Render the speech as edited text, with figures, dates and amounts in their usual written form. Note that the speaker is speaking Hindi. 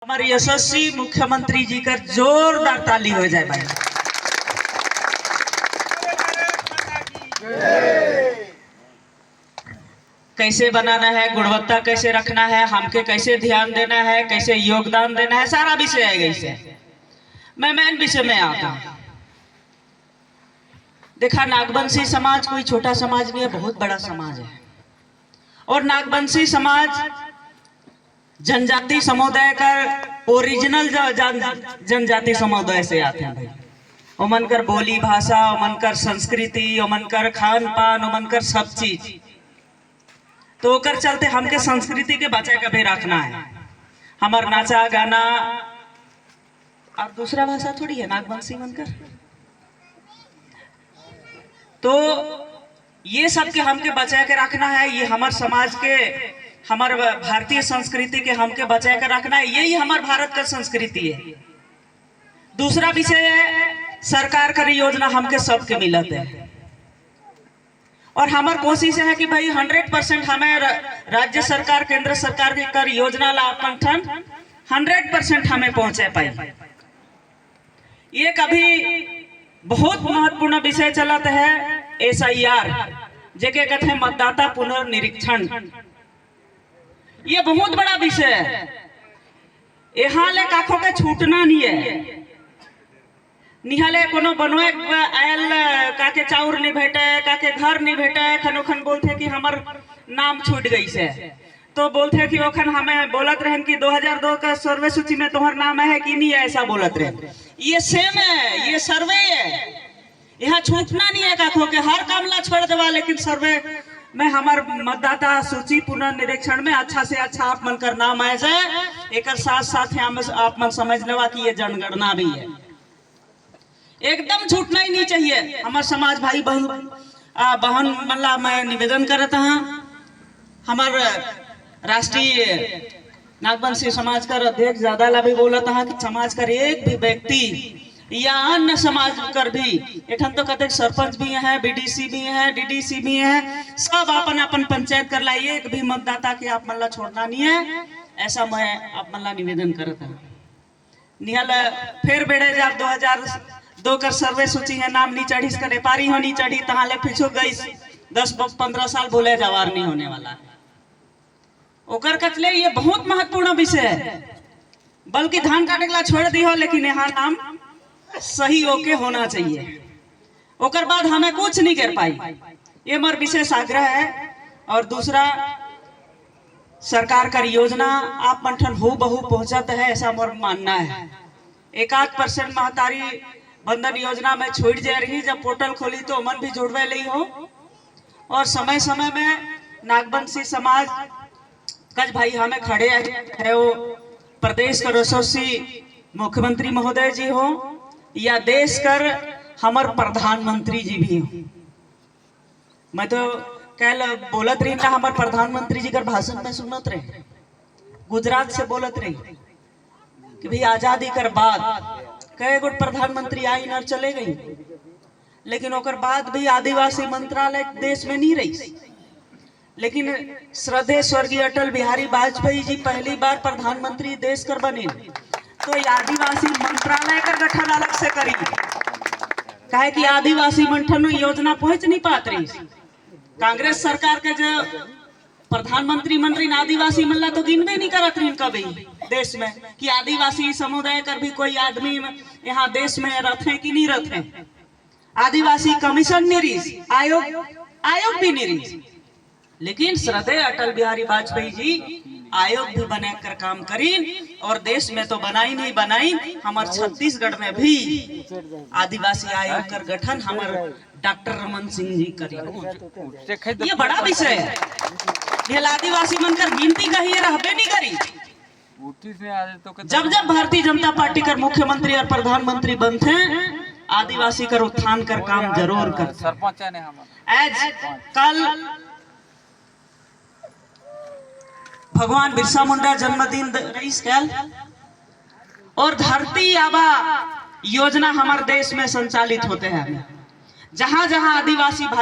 हमारे यशस्वी मुख्यमंत्री जी का जोरदार ताली हो जाए भाई। कैसे बनाना है, गुणवत्ता कैसे रखना है, हमके कैसे ध्यान देना है, कैसे योगदान देना है, सारा विषय है। कैसे मैं मेन विषय में आता हूं। देखा, नागवंशी समाज कोई छोटा समाज नहीं है, बहुत बड़ा समाज है। और नागवंशी समाज जनजाति समुदाय का ओरिजिनल जनजाति समुदाय से आते हैं भाई। ओमन कर बोली भाषा, ओमन कर संस्कृति, ओमन कर खान पान, ओमन कर सब चीज। तो ओकर चलते हमके संस्कृति के बचाए के भी रखना है। हमार नाचा गाना और दूसरा भाषा थोड़ी है नागवंशी मनकर। तो ये सब के हमके बचाए के रखना है। ये हमार समाज के, हमार भारतीय संस्कृति के हमके बचाए के रखना है। यही हमार भारत का संस्कृति है। दूसरा विषय है सरकार का योजना हमके सबके मिलत है। और हमार कोशिश है कि भाई 100% हमें राज्य सरकार, केंद्र सरकार की कर योजना ला अपन 100% हमें पहुंचे पाई। ये कभी बहुत महत्वपूर्ण विषय चलत है SIR, जेके कहते हैं मतदाता पुनर्निरीक्षण। ये बहुत बड़ा विषय है। यहाँ ले काखों के छूटना नहीं है। निहाले कोनो बनवे आयल काके चाउर नहीं भेटे, काके घर नहीं भेटे, खनो खन बोलते कि हमार नाम छूट गई से। तो बोलते कि ओखन हमें बोलत रहन कि 2002 का सर्वे सूची में तुम्हार नाम है कि नहीं है, ऐसा बोलत रहे। ये सेम है, ये सर्वे है। यहाँ छूटना नहीं है काखों के, हर काम ला छोड़ देवा, लेकिन सर्वे में हमार मतदाता सूची पुनर्निरीक्षण में अच्छा से अच्छा आप मन कर नाम आए जाए। एक साथ साथ आप मन समझ लेवा कि ये जनगणना भी है। एकदम छूटना ही नहीं चाहिए। हमारे समाज भाई बहन मल्ला मैं निवेदन करता हूँ। हमारे राष्ट्रीय नागवंशी समाज का अध्यक्ष ज्यादा ला भी बोलता है कि समाज का एक भी व्यक्ति या अन्य समाज कर भी एठन तो कहते सरपंच भी है, BDC भी है, DDC भी है, सब अपन अपन पंचायत कर ला। एक भी मतदाता के आप मल्ला छोड़ना नहीं है, ऐसा मैं आप मल्ला निवेदन करता हूँ। निहल फिर बेड़े जब 2002 का सर्वे सूची है, नाम नहीं चढ़ी, इसका नेपारी हो नहीं चढ़ी, तहाँ ले पीछो गई 10-15 साल बोले जवार नहीं होने वाला। ओकर कचले ये बहुत महत्वपूर्ण विषय है। बल्कि धान काटे के ला छोड़ दी हो, लेकिन यहाँ नाम सही होके होना चाहिए। ओकर बाद हमें कुछ नहीं कर पाई। ये मोर विशेष आग्रह है। और दूसरा, सरकार का योजना आप मंठन हो बहु पहुंचता है, ऐसा मोर मानना है। 1-8% महतारी बंधन योजना में छूट जा रही। जब पोर्टल खोली तो मन भी जुड़वे ली हो। और समय समय में नागवंशी समाज कज भाई हमें खड़े है, वो प्रदेश का यशस्वी मुख्यमंत्री महोदय जी हो या देश कर हमार प्रधानमंत्री जी भी हो। मैं तो कल बोलत रही ना, हमारे प्रधानमंत्री जी का भाषण में सुनत रहे, गुजरात से बोलत रही कि भाई आजादी कर बाद कई गो प्रधानमंत्री आई न चले गई, लेकिन ओकर बाद भी आदिवासी मंत्रालय देश में नहीं रही। लेकिन श्रद्धेय स्वर्गीय अटल बिहारी वाजपेयी जी पहली बार प्रधानमंत्री देश कर बने, तो आदिवासी मंत्रालय का गठन अलग से करी। काहे कि आदिवासी मंठन योजना पहुंच नहीं पात रही। कांग्रेस सरकार के जो प्रधानमंत्री मंत्री आदिवासी मल्ला तो गिनबे नहीं करत रही कभी देश में कि आदिवासी समुदाय कर भी कोई आदमी यहाँ देश में रहते कि नहीं रहते। आदिवासी कमीशन नहीं रही, आयोग भी नहीं रही। लेकिन श्रद्धेय अटल बिहारी वाजपेयी जी आयोग भी बना कर काम करी। और देश में तो बनाई नहीं बनाई, हमारे छत्तीसगढ़ में भी आदिवासी आयोग का गठन हमारे डॉक्टर रमन सिंह जी करी। ये बड़ा विषय है। ये आदिवासी मनकर गिनती कही रहबे नहीं करी। जब जब भारतीय जनता पार्टी का मुख्यमंत्री और प्रधानमंत्री बनते आदिवासी कर उत्थान कर काम जरूर कर। आज कल भगवान बिरसा मुंडा जन्मदिन रईस कल, और धरती आबा योजना हमारे देश में संचालित होते हैं। जहां जहां आदिवासी